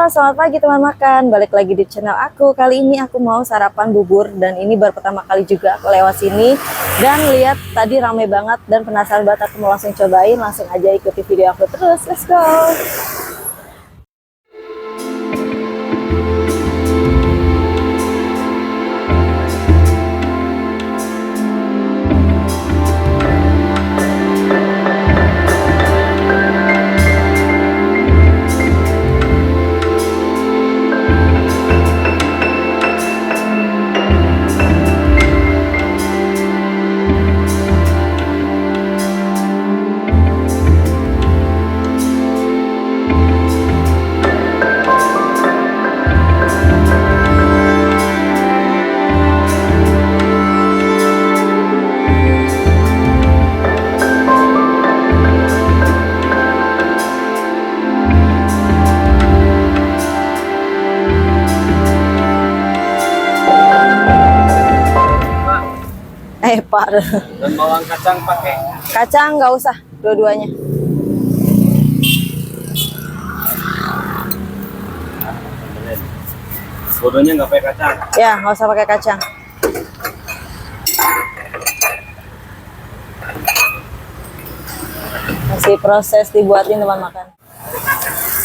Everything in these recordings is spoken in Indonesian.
Halo, selamat pagi teman makan. Balik lagi di channel aku. Kali ini aku mau sarapan bubur dan ini baru pertama kali juga aku lewat sini dan lihat tadi rame banget dan penasaran banget, aku mau langsung cobain. Langsung aja ikuti video aku terus. Let's go. Pak. Dan bawang kacang pakai? Kacang nggak usah, dua-duanya. Bodohnya nggak pakai kacang? Ya, nggak usah pakai kacang. Masih proses dibuatin teman makan.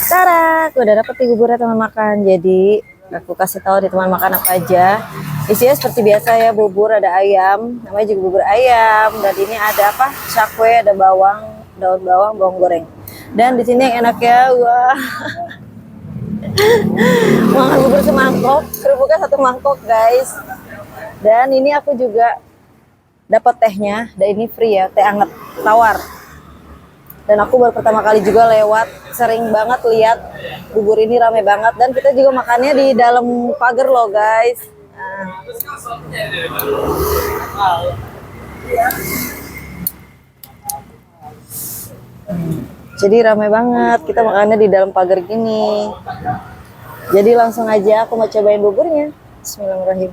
Tada, aku udah dapet buburnya teman makan. Jadi aku kasih tahu di teman makan apa aja. Isinya seperti biasa ya, bubur, ada ayam, namanya juga bubur ayam. Dan ini ada apa? Cakwe, ada bawang, daun bawang, bawang goreng. Dan di sini yang enaknya, wah, makan bubur semangkok, kerupuknya satu mangkok guys. Dan ini aku juga dapat tehnya, dan ini free ya, teh anget tawar. Dan aku baru pertama kali juga lewat, sering banget lihat bubur ini rame banget. Dan kita juga makannya di dalam pagar loh guys. Nah. Jadi ramai banget, kita makannya di dalam pagar gini. Jadi langsung aja aku mau cobain buburnya. Bismillahirrahmanirrahim.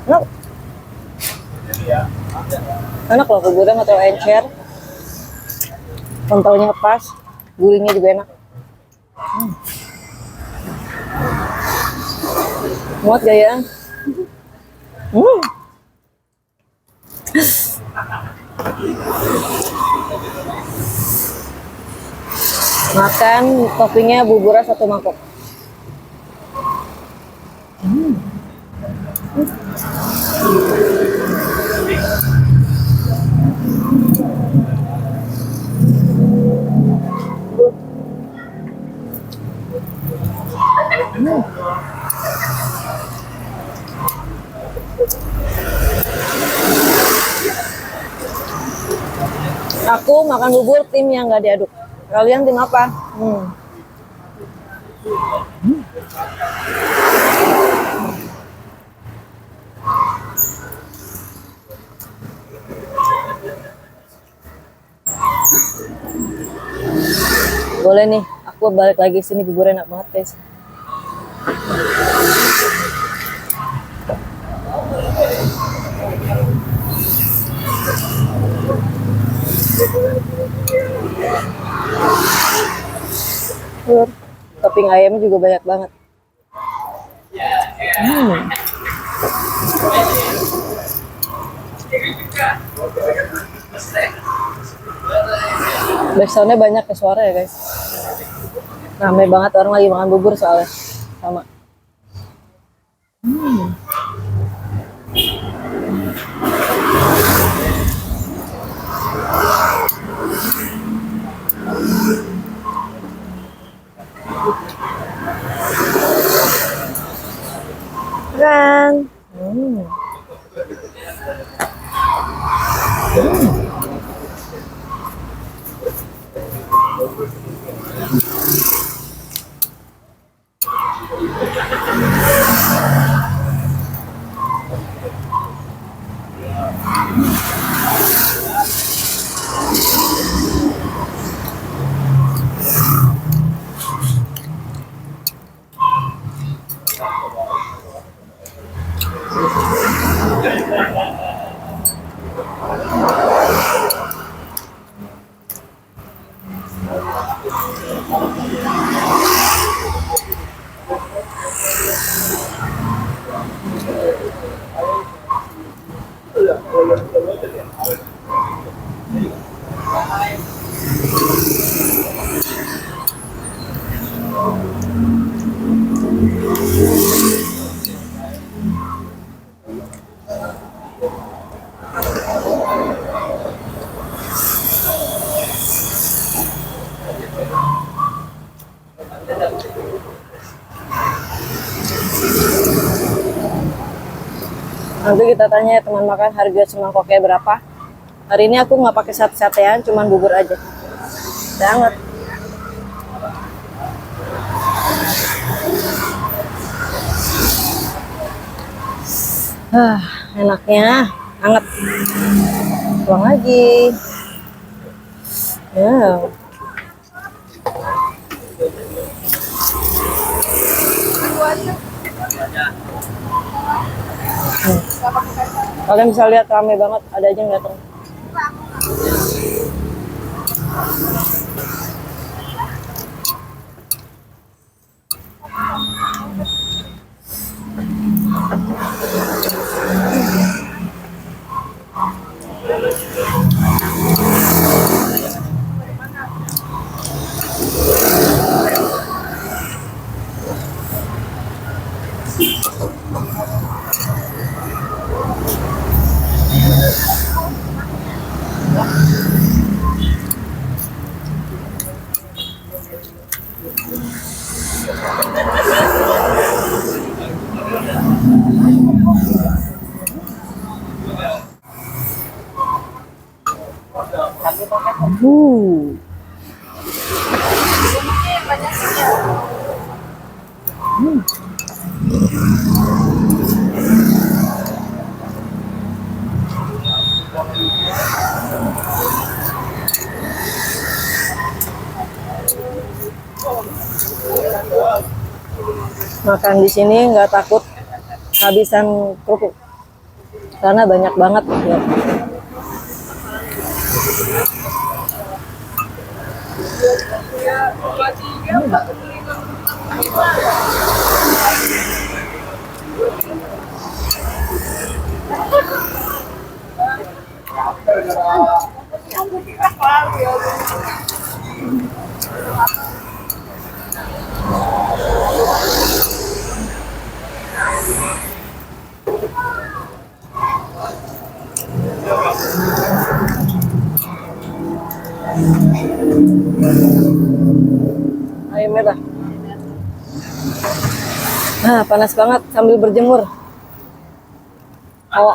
Enak. Enak loh buburnya, nggak terlalu encer. Kentalnya pas, gurihnya juga enak. Muat gak ya? Makan toppingnya buburnya satu mangkok. Aku makan bubur tim yang nggak diaduk. Kalian tim apa? Boleh nih, aku balik lagi sini, bubur enak banget guys. Topping ayamnya juga banyak banget. Backsoundnya banyak ya, suara ya guys. Ramai banget orang lagi makan bubur soalnya. Sama. Kan. Nanti kita tanya ya teman makan harga semangkoknya berapa. Hari ini aku nggak pakai sate-satean, cuman bubur aja. Banget. Enaknya hangat. Tuang lagi. Ya. Kalian bisa lihat ramai banget, ada aja yang datang. Makan di sini nggak takut habisan kerupuk karena banyak banget ya. Ayam merah. Nah, panas banget sambil berjemur. Oh.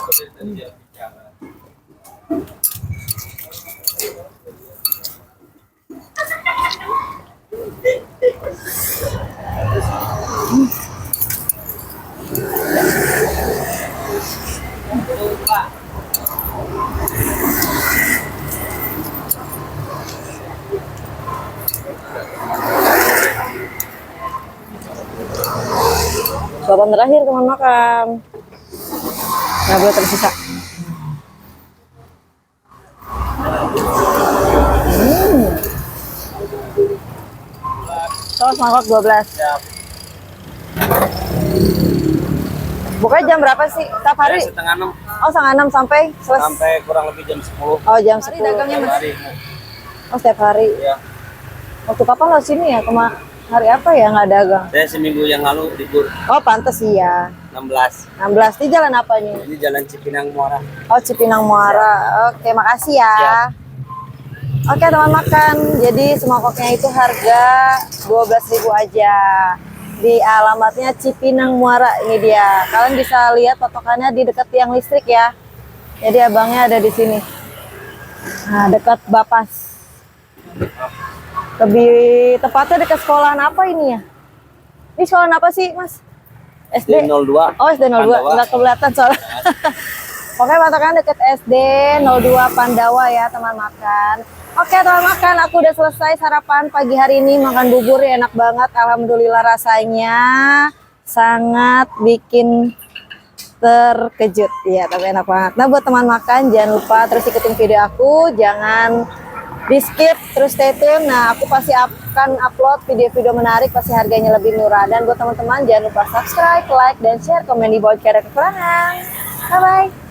Suapan terakhir teman makan. Nggak boleh tersisa. Saus mangkok 12. Bukanya jam berapa sih? Setiap hari? Setengah 6 Oh, setengah 6 sampai selesai. sampai kurang lebih jam 10. Oh, jam 10. Dagangnya Mas? Hari. Oh, setiap hari. Ya. Waktu kapan lo sini ya? Hari apa ya nggak dagang? Saya seminggu yang lalu libur Oh, pantes iya. 16. 16 di jalan apanya? Ini Jalan Cipinang Muara. Oh, Cipinang Muara. Oke, makasih ya. Siap. Oke, teman makan. Jadi semangkoknya itu harga 12.000 aja. Di alamatnya Cipinang Muara, ini dia. Kalian bisa lihat patokannya di dekat tiang listrik ya. Jadi abangnya ada di sini. Nah, dekat Bapas. Lebih tepatnya dekat sekolahan apa ini ya? Ini sekolahan apa sih, Mas? SD? 02. Oh, SD 02. Nggak kelihatan soalnya. Oke, patokan deket SD 02 Pandawa ya, teman makan. Oke, teman makan, aku udah selesai sarapan pagi hari ini. Makan bubur ya, enak banget. Alhamdulillah rasanya sangat bikin terkejut. Ya, tapi enak banget. Nah, buat teman makan, jangan lupa terus ikutin video aku. Jangan di skip terus stay tune. Nah, aku pasti akan upload video-video menarik, pasti harganya lebih murah. Dan buat teman-teman jangan lupa subscribe, like, dan share, komen di bawah jika ada kekurangan. Bye bye.